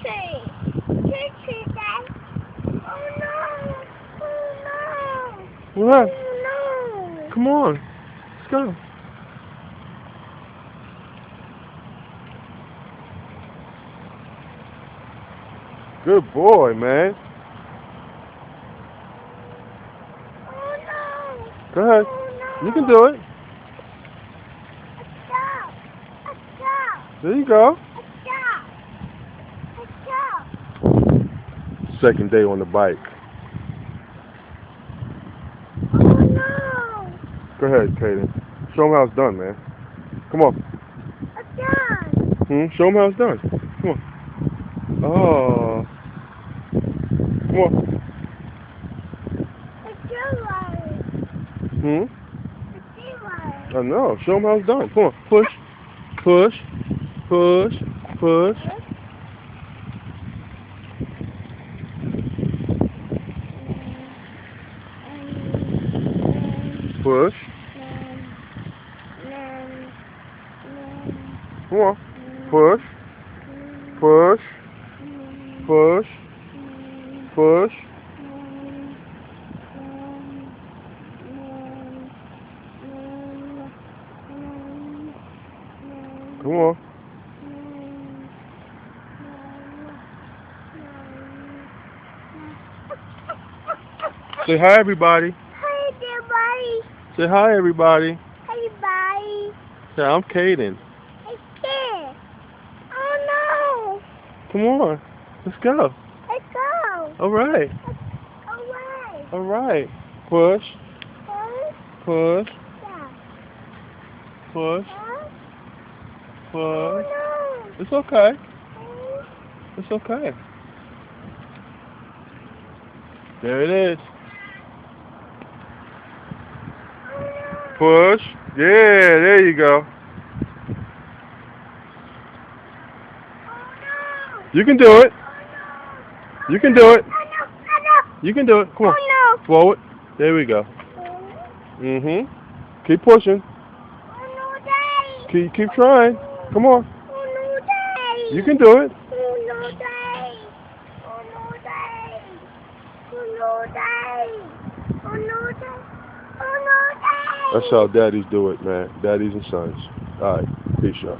Tree. Tree, Dad. Oh no. Oh no. What? Oh no. Come on. Let's go. Good boy, man. Oh no. Go ahead. Oh no. You can do it. Let's go. Let's go. There you go. Let's go. Let's go. Second day on the bike. Oh no. Go ahead, Kaden. Show him how it's done, man. Come on. Let's go. Show him how it's done. Come on. Oh. Come on. Let's go, Larry. Hmm? Let's go, Larry. I know. Show him how it's done. Come on. Push. Push. Push. Push. Push. Come on. Push. Push. Push. Push. Come on. Say hi, everybody. Hi, there, buddy. Say hi, everybody. Hey, buddy. Say, I'm Kaden. It's here. Oh, no. Come on. Let's go. Let's go. All right. Away. All right. Push. Huh? Push. Yeah. Push. Huh? Push. Oh, no. It's okay. Huh? It's okay. There it is. Push. Yeah, there you go. You can do it. You can do it. You can do it. Come on. Oh, no. Forward. There we go. Keep pushing. Oh, no, Daddy. Keep trying. Come on. Oh, no, Daddy. You can do it. Oh, no, Daddy. Oh, no, Daddy. Oh, no, Daddy. Oh, no, Daddy. Oh, no, Daddy. That's how daddies do it, man. Daddies and sons. All right. Peace, y'all.